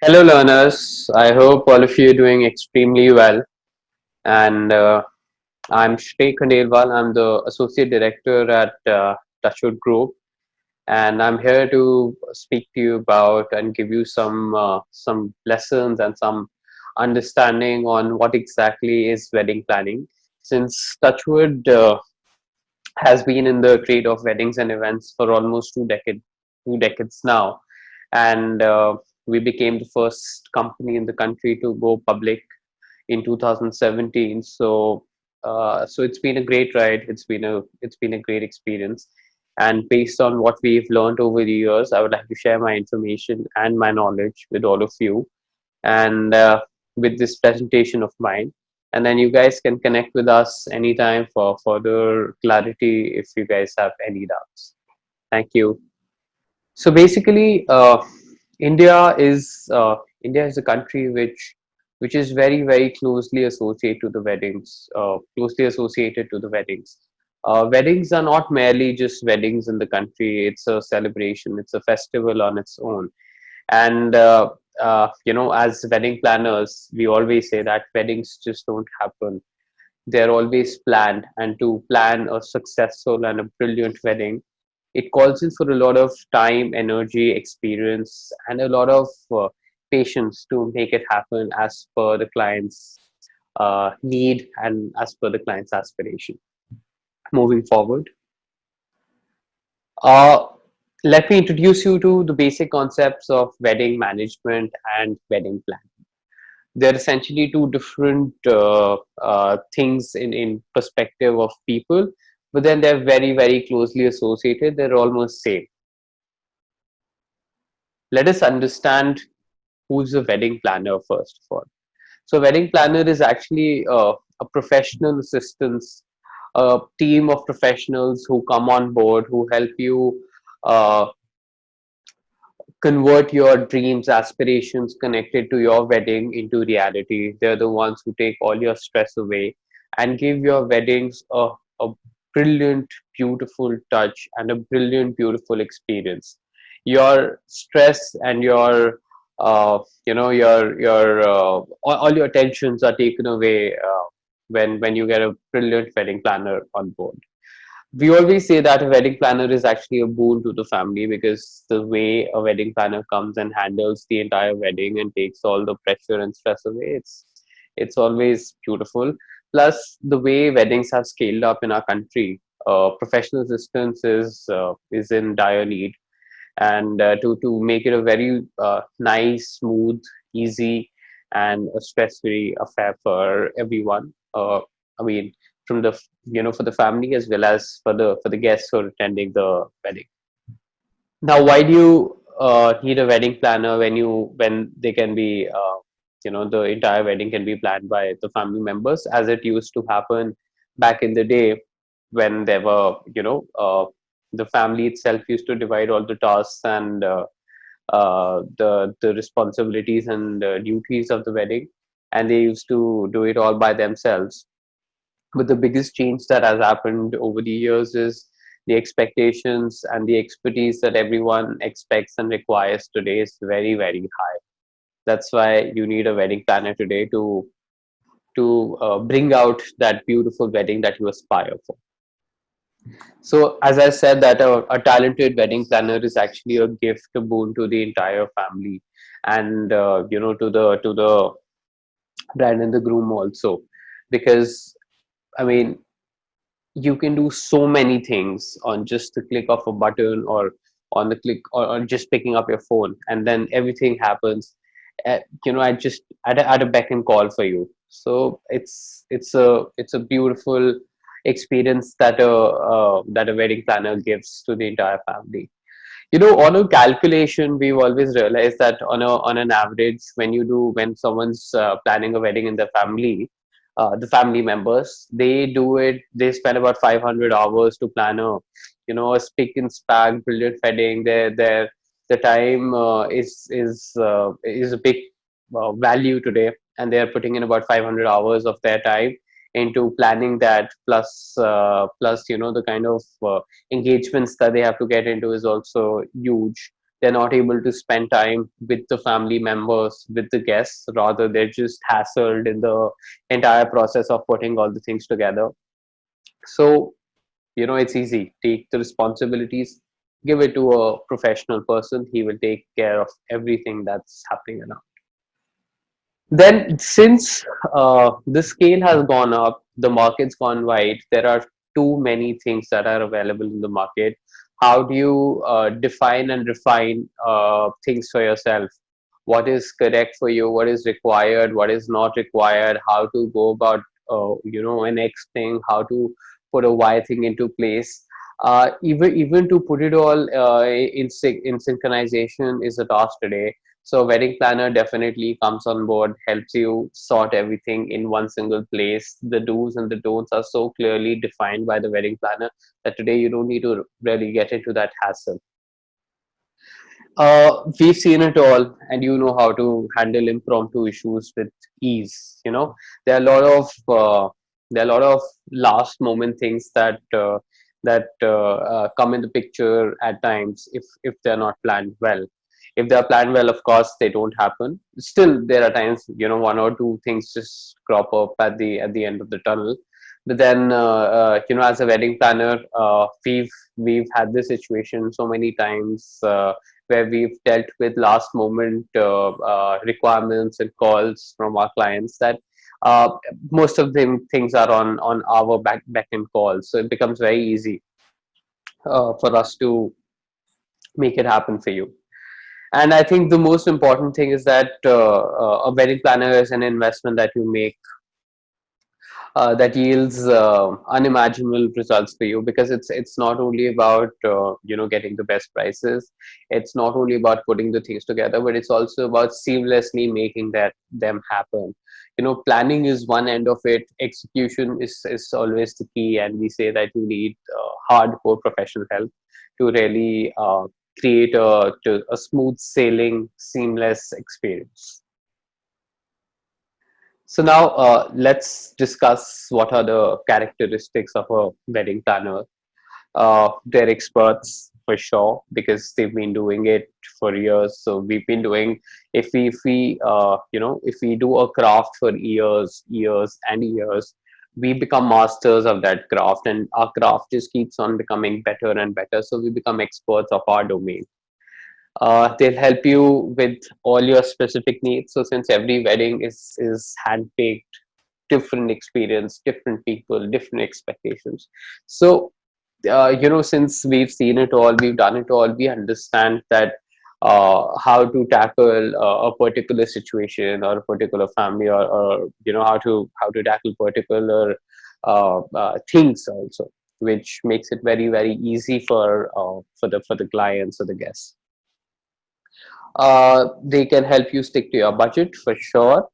Hello, learners. I hope all of you are doing extremely well. And I'm Shrey Khandelwal. I'm the Associate Director at Touchwood Group. And I'm here to speak to you about and give you some lessons and some understanding on what exactly is wedding planning. Since Touchwood has been in the trade of weddings and events for almost 2 decades now, and we became the first company in the country to go public in 2017. So it's been a great ride. It's been a great experience. And based on what we've learned over the years, I would like to share my information and my knowledge with all of you. And with this presentation of mine, and then you guys can connect with us anytime for further clarity if you guys have any doubts. Thank you. So basically, India is a country which is very closely associated to the weddings. Closely associated to the weddings. Weddings are not merely just weddings in the country. It's a celebration. It's a festival on its own. And as wedding planners, we always say that weddings just don't happen. They're always planned, and to plan a successful and a brilliant wedding, it calls in for a lot of time, energy, experience, and a lot of patience to make it happen as per the client's need and as per the client's aspiration. Moving forward, uh, let me introduce you to the basic concepts of wedding management and wedding plan. They're essentially two different things in perspective of people, but then they're very closely associated. They're almost same. Let us understand who's a wedding planner first of all. So wedding planner is actually a professional assistance, a team of professionals who come on board, who help you uh, convert your dreams, aspirations connected to your wedding into reality. They're the ones who take all your stress away and give your weddings a brilliant, beautiful touch and a brilliant, beautiful experience. Your stress and your all your tensions are taken away when you get a brilliant wedding planner on board. We always say that a wedding planner is actually a boon to the family, because the way a wedding planner comes and handles the entire wedding and takes all the pressure and stress away, it's always beautiful. Plus, the way weddings have scaled up in our country, professional assistance is in dire need. And to make it a very nice, smooth, easy, and a stress-free affair for everyone. I mean, from the for the family as well as for the guests who are attending the wedding. Now, why do you need a wedding planner when they can be the entire wedding can be planned by the family members, as it used to happen back in the day, when there were the family itself used to divide all the tasks and the responsibilities and duties of the wedding, and they used to do it all by themselves. But the biggest change that has happened over the years is the expectations and the expertise that everyone expects and requires today is very high. That's why you need a wedding planner today to bring out that beautiful wedding that you aspire for. So, as I said, that a talented wedding planner is actually a gift, a boon to the entire family, and to the bride and the groom also, because I mean, you can do so many things on just the click of a button, or on the click, or just picking up your phone, and then everything happens at just at a beck and call for you. So it's a beautiful experience that a wedding planner gives to the entire family. On a calculation, we've always realized that on an average, when someone's planning a wedding in their family, the family members, they spend about 500 hours to plan a spick and span brilliant wedding. The time is a big value today, and they are putting in about 500 hours of their time into planning that, plus the kind of engagements that they have to get into is also huge. they're not able to spend time with the family members, with the guests. Rather, they're just hassled in the entire process of putting all the things together. So, it's easy. Take the responsibilities, give it to a professional person. He will take care of everything that's happening around. Then, since the scale has gone up, the market's gone wide, there are too many things that are available in the market. How do you define and refine things for yourself? What is correct for you? What is required? What is not required? How to go about, an X thing? How to put a Y thing into place? Even to put it all in synchronization is a task today. So wedding planner definitely comes on board, helps you sort everything in one single place. The do's and the don'ts are so clearly defined by the wedding planner that today you don't need to really get into that hassle. We've seen it all, and you know how to handle impromptu issues with ease. There are a lot of there are a lot of last moment things that come in the picture at times if they're not planned well. If they're planned well, of course, they don't happen. Still, there are times one or two things just crop up at the end of the tunnel. But then as a wedding planner, we've had this situation so many times. Where we've dealt with last moment requirements and calls from our clients that uh, most of them things are on our back end calls, so it becomes very easy for us to make it happen for you. And I think the most important thing is that a wedding planner is an investment that you make that yields unimaginable results for you, because it's not only about getting the best prices. It's not only about putting the things together, but it's also about seamlessly making them happen. Planning is one end of it. Execution is always the key, and we say that you need hardcore professional help to really create a smooth sailing, seamless experience. So now let's discuss what are the characteristics of a wedding planner. They're experts for sure, because they've been doing it for years. So we've been doing, if we do a craft for years and years, we become masters of that craft, and our craft just keeps on becoming better and better. So we become experts of our domain. They'll help you with all your specific needs. So since every wedding is handpicked, different experience, different people, different expectations. So since we've seen it all, we've done it all, we understand that how to tackle a particular situation or a particular family, or how to tackle particular things also, which makes it very very easy for the clients or the guests. They can help you stick to your budget for sure,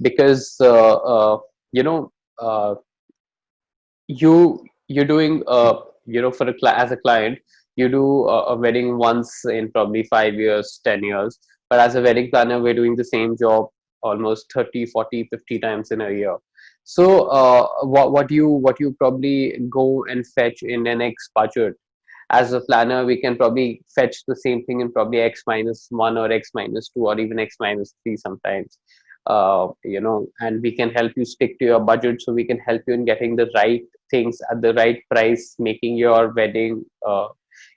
because you know uh, you're doing as a client, you do a wedding once in probably 5 years, 10 years, but as a wedding planner we're doing the same job almost 30, 40, 50 times in a year. So what you probably go and fetch in an X budget, as a planner we can probably fetch the same thing in probably X-1 or X-2 or even X-3 sometimes. And we can help you stick to your budget, so we can help you in getting the right things at the right price, making your wedding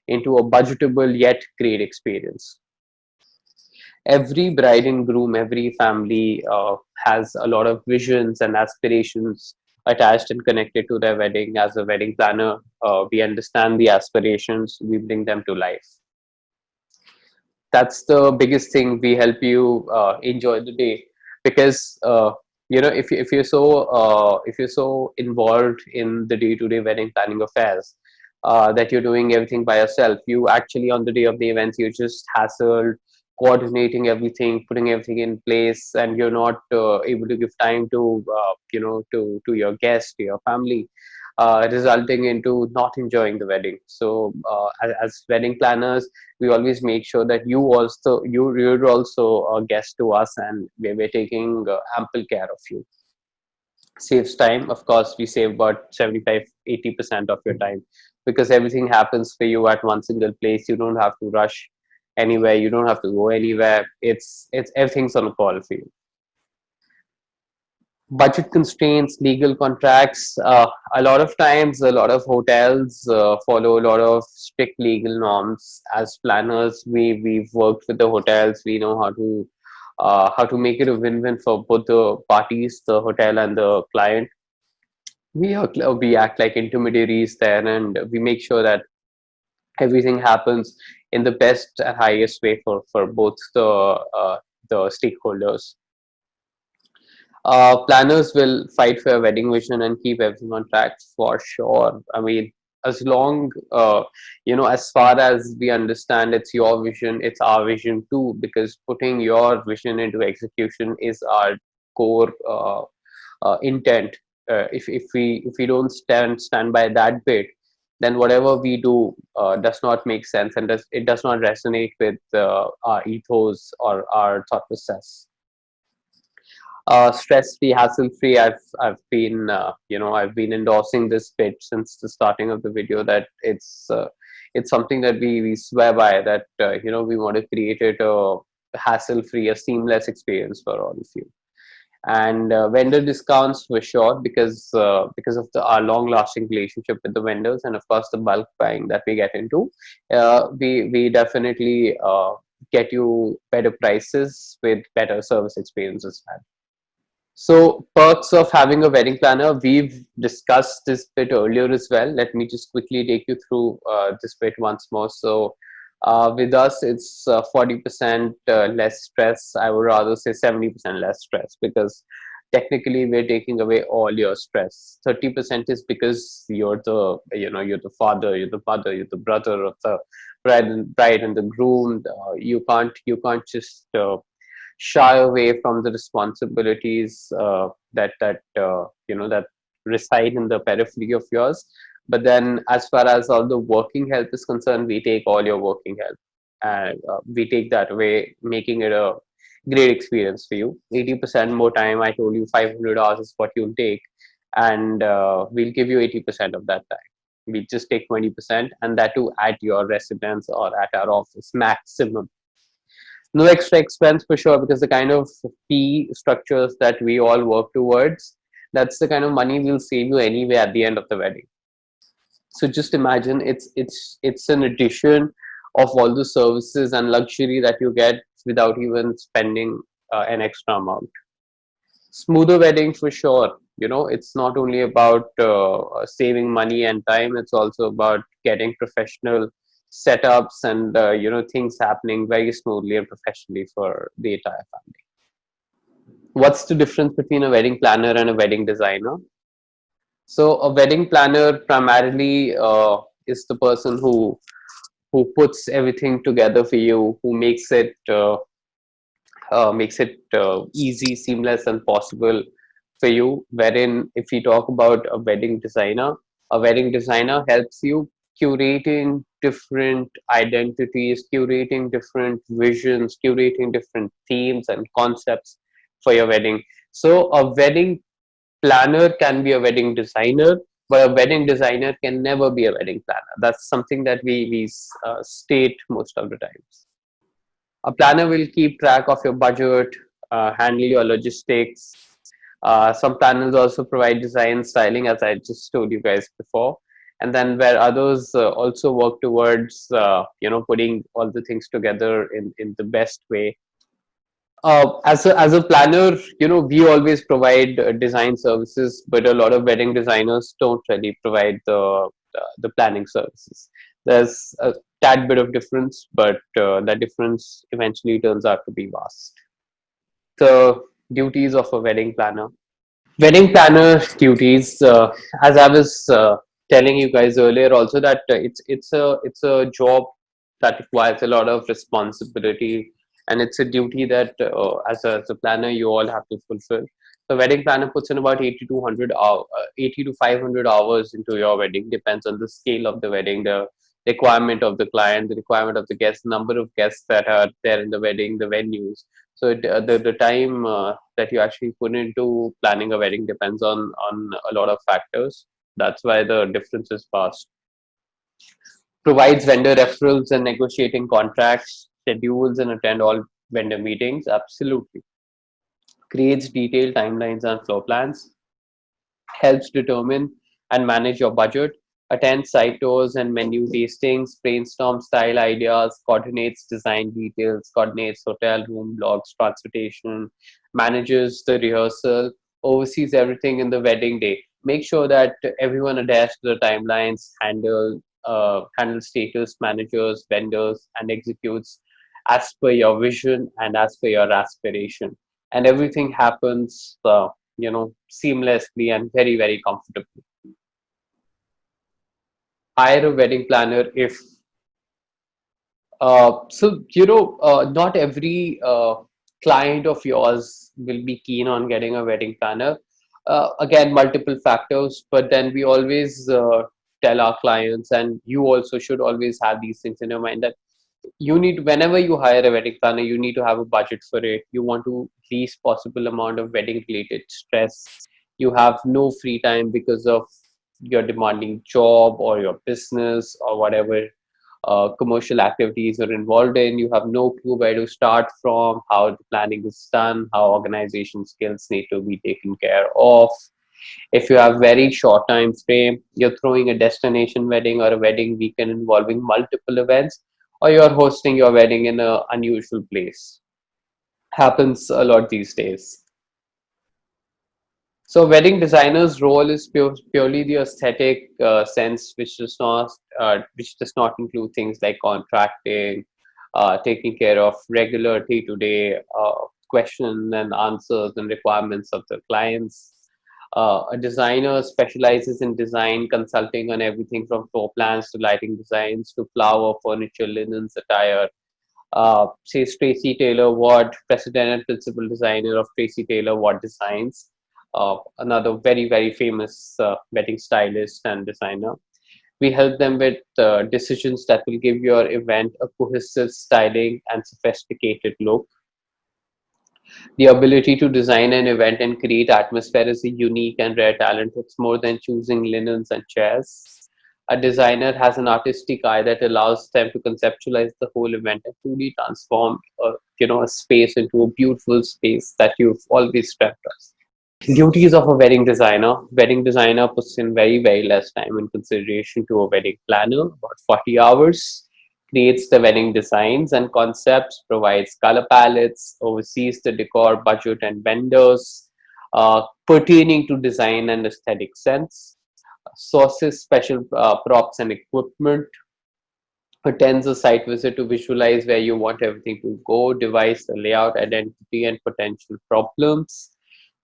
into a budgetable yet great experience. Every bride and groom, every family has a lot of visions and aspirations attached and connected to their wedding. As a wedding planner, we understand the aspirations, we bring them to life. That's the biggest thing. We help you enjoy the day, because if you're so involved in the day-to-day wedding planning affairs, that you're doing everything by yourself, you actually on the day of the events you're just hassled coordinating everything, putting everything in place, and you're not able to give time to your guests, to your family, resulting into not enjoying the wedding. So as wedding planners, we always make sure that you're also a guest to us, and we're taking ample care of you. Saves time, of course. We save about 75-80% of your time, because everything happens for you at one single place. You don't have to rush. anywhere. You don't have to go anywhere. It's everything's on a call for you. Budget constraints, legal contracts. A lot of times, a lot of hotels follow a lot of strict legal norms. As planners, we've worked with the hotels. We know how to make it a win-win for both the parties, the hotel and the client. We act like intermediaries there, and we make sure that everything happens in the best and highest way for both the stakeholders. Planners will fight for a wedding vision and keep everything on track for sure. I mean, as long as far as we understand, it's your vision, it's our vision too, because putting your vision into execution is our core intent. If we don't stand by that bit, then whatever we do does not make sense, and it does not resonate with our ethos or our thought process. Stress free, hassle free. I've been endorsing this bit since the starting of the video, that it's something that we swear by, that we want to create it a hassle free, a seamless experience for all of you. And vendor discounts for sure, because of our long lasting relationship with the vendors, and of course the bulk buying that we get into. We definitely get you better prices with better service experience as well. So, perks of having a wedding planner, we've discussed this bit earlier as well. Let me just quickly take you through this bit once more. So, with us, it's 40% less stress. I would rather say 70% less stress, because technically we're taking away all your stress. 30% is because you're the father, you're the mother, you're the brother of the bride and the groom. You can't just shy away from the responsibilities that reside in the periphery of yours. But then, as far as all the working help is concerned, we take all your working help, and we take that away, making it a great experience for you. 80% more time. I told you 500 hours is what you'll take, and we'll give you 80% of that time. We just take 20%, and that too at your residence or at our office maximum. No extra expense for sure, because the kind of fee structures that we all work towards, that's the kind of money we'll save you anyway at the end of the wedding. So just imagine, it's an addition of all the services and luxury that you get without even spending an extra amount. Smoother wedding for sure. It's not only about saving money and time, it's also about getting professional setups and things happening very smoothly and professionally for the entire family. What's the difference between a wedding planner and a wedding designer? So a wedding planner primarily is the person who puts everything together for you, who makes it easy, seamless, and possible for you. Wherein, if we talk about a wedding designer helps you curating different identities, curating different visions, curating different themes and concepts for your wedding. So, a wedding planner can be a wedding designer, but a wedding designer can never be a wedding planner. That's something that we state most of the times. A planner will keep track of your budget, handle your logistics. Some planners also provide design styling, as I just told you guys before. And then where others also work towards, putting all the things together in the best way. As a planner, we always provide design services, but a lot of wedding designers don't really provide the planning services. There's a tad bit of difference, but that difference eventually turns out to be vast. The duties of a wedding planner. Wedding planner duties, as I was telling you guys earlier, also that it's a job that requires a lot of responsibility, and it's a duty that as a planner you all have to fulfill. The wedding planner puts in about 80 to 500 hours into your wedding. Depends on the scale of the wedding, the requirement of the client, the requirement of the guests, number of guests that are there in the wedding, the venues. So the time that you actually put into planning a wedding depends on a lot of factors. That's why the difference is vast. Provides vendor referrals and negotiating contracts. schedules and attend all vendor meetings? Absolutely. Creates detailed timelines and floor plans, helps determine and manage your budget, attends site tours and menu tastings, brainstorms style ideas, coordinates design details, coordinates hotel room logs, transportation, manages the rehearsal, oversees everything in the wedding day. Make sure that everyone adheres to the timelines, handle status, managers, vendors, and executes as per your vision and as per your aspiration. And everything happens seamlessly and very, very comfortably. Hire a wedding planner if not every client of yours will be keen on getting a wedding planner. Again, multiple factors, but then we always tell our clients, and you also should always have these things in your mind, that you need, whenever you hire a wedding planner, you need to have a budget for it. You want to least possible amount of wedding related stress. You have no free time because of your demanding job or your business or whatever commercial activities you're involved in. You have no clue where to start from, how the planning is done, how organization skills need to be taken care of. If you have very short time frame, you're throwing a destination wedding or a wedding weekend involving multiple events, or you're hosting your wedding in an unusual place. Happens a lot these days. So wedding designer's role is purely the aesthetic sense, which does not include things like contracting, taking care of regular day-to-day question and answers and requirements of the clients. A designer specializes in design consulting on everything from floor plans to lighting designs to flower, furniture, linens, attire. Says Tracy Taylor Ward, president and principal designer of Tracy Taylor Ward Designs, another very, very famous wedding stylist and designer. We help them with decisions that will give your event a cohesive styling and sophisticated look. The ability to design an event and create atmosphere is a unique and rare talent. It's more than choosing linens and chairs. A designer has an artistic eye that allows them to conceptualize the whole event and truly transform a space into a beautiful space that you've always dreamt of. Duties of a wedding designer. Wedding designer puts in very, very less time in consideration to a wedding planner, about 40 hours, creates the wedding designs and concepts, provides color palettes, oversees the decor budget and vendors pertaining to design and aesthetic sense, sources special props and equipment, attends a site visit to visualize where you want everything to go, devise the layout, identity, and potential problems,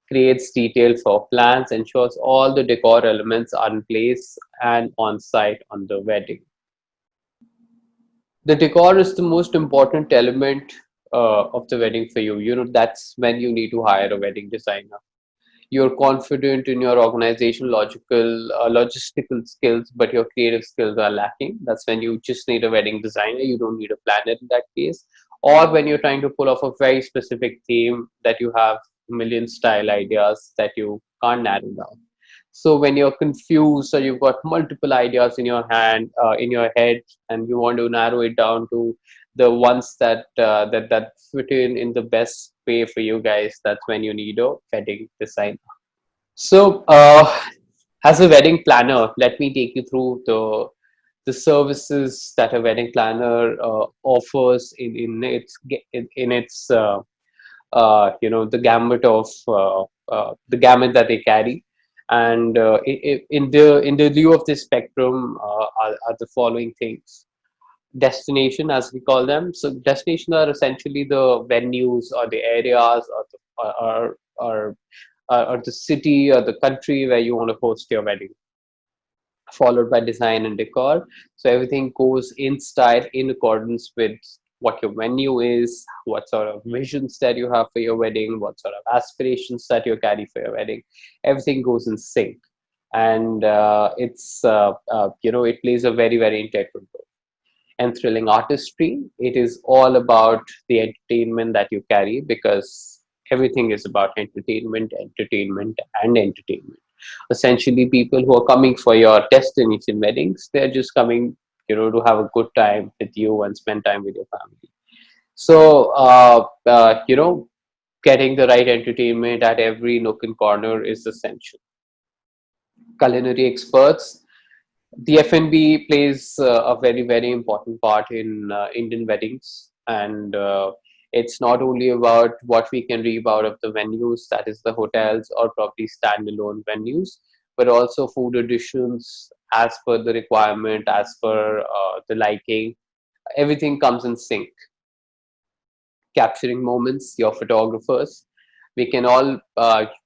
creates detailed floor plans, ensures all the decor elements are in place and on site on the wedding. The decor is the most important element of the wedding for you. That's when you need to hire a wedding designer. You're confident in your organization, logistical skills, but your creative skills are lacking. That's when you just need a wedding designer. You don't need a planner in that case. Or when you're trying to pull off a very specific theme that you have a million style ideas that you can't narrow down. So when you're confused or you've got multiple ideas in your in your head, and you want to narrow it down to the ones that fit in the best way for you guys, that's when you need a wedding designer. So, as a wedding planner, let me take you through the services that a wedding planner offers in its the gamut of the gamut that they carry. And in the lieu of this spectrum are the following things: destination, as we call them. So destinations are essentially the venues or the areas or the city or the country where you want to host your wedding, followed by design and decor. So everything goes in style in accordance with what your venue is, what sort of visions that you have for your wedding, what sort of aspirations that you carry for your wedding. Everything goes in sync, and it plays a very, very integral role. And thrilling artistry, it is all about the entertainment that you carry, because everything is about entertainment, entertainment, and entertainment. Essentially, people who are coming for your destination weddings, they're just coming, to have a good time with you and spend time with your family. So, getting the right entertainment at every nook and corner is essential. Culinary experts, the F&B plays a very, very important part in Indian weddings. And it's not only about what we can reap out of the venues, that is the hotels or probably standalone venues, but also food additions as per the requirement, as per the liking. Everything comes in sync. Capturing moments, your photographers, we can all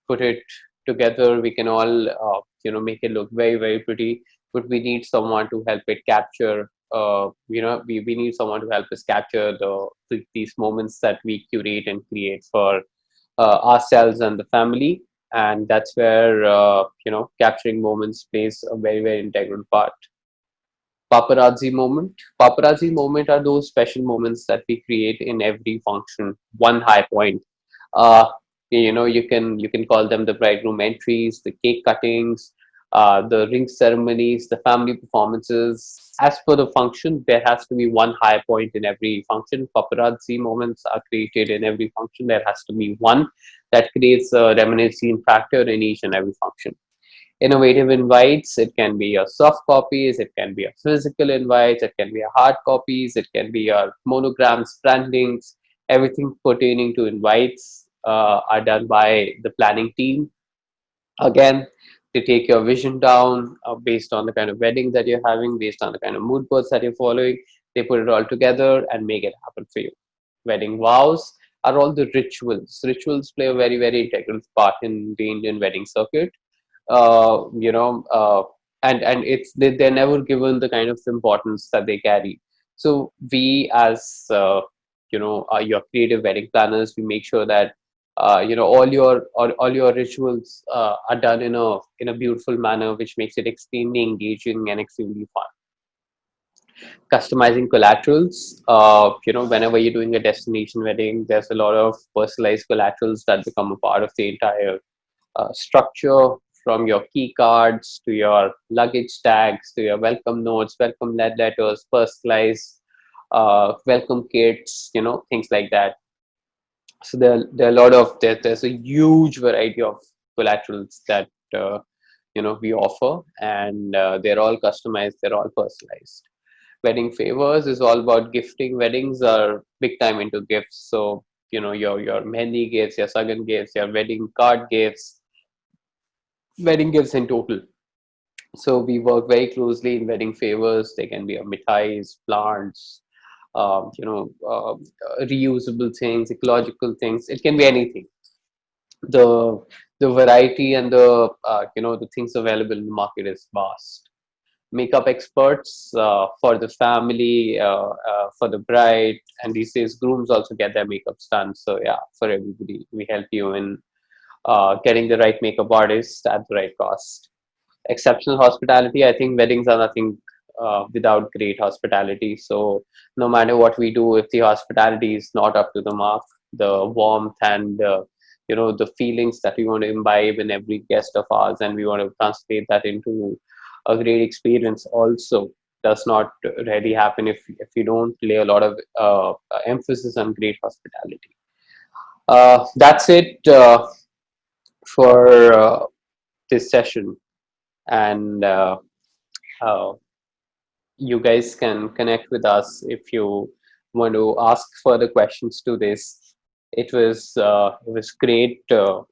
put it together, we can all make it look very, very pretty, but we need someone to help it capture, we need someone to help us capture these moments that we curate and create for ourselves and the family. And that's where capturing moments plays a very, very integral part. Paparazzi moment are those special moments that we create in every function. One high point, uh, you can call them the bridegroom entries, the cake cuttings, the ring ceremonies, the family performances. As per the function, there has to be one high point in every function. Paparazzi moments are created in every function. There has to be one that creates a reminiscing factor in each and every function. Innovative invites, it can be your soft copies, it can be a physical invites, it can be a hard copies, it can be your monograms, brandings. Everything pertaining to invites are done by the planning team. Again, they take your vision down based on the kind of wedding that you're having, based on the kind of mood boards that you're following. They put it all together and make it happen for you. Wedding vows are all the rituals. Rituals play a very, very integral part in the Indian wedding circuit. uh, you know, uh, and they're never given the kind of importance that they carry. So we, as your creative wedding planners, we make sure that all your rituals are done in a beautiful manner, which makes it extremely engaging and extremely fun. Customizing collaterals, whenever you're doing a destination wedding, there's a lot of personalized collaterals that become a part of the entire structure, from your key cards to your luggage tags to your welcome notes, welcome letters, personalized welcome kits, things like that. So there are a lot of there's a huge variety of collaterals that we offer, and they're all customized, they're all personalized. Wedding favors is all about gifting. Weddings are big time into gifts, so your mehndi gifts, your sagan gifts, your wedding card gifts, wedding gifts in total. So we work very closely in wedding favors. They can be mithais, plants, reusable things, ecological things. It can be anything. The the variety and the things available in the market is vast. Makeup experts for the family, for the bride, and these days grooms also get their makeups done. So yeah, for everybody, we help you in getting the right makeup artist at the right cost. Exceptional hospitality. I think weddings are nothing without great hospitality. So no matter what we do, if the hospitality is not up to the mark, the warmth and the feelings that we want to imbibe in every guest of ours, and we want to translate that into a great experience, also does not really happen if you don't lay a lot of emphasis on great hospitality. That's it for this session, and uh, you guys can connect with us if you want to ask further questions to this. It was great, uh,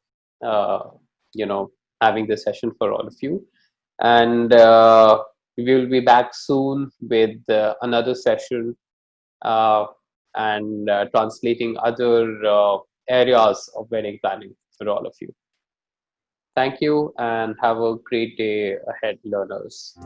you know, having this session for all of you, and we will be back soon with another session uh, and translating other areas of wedding planning for all of you. Thank you and have a great day ahead, learners.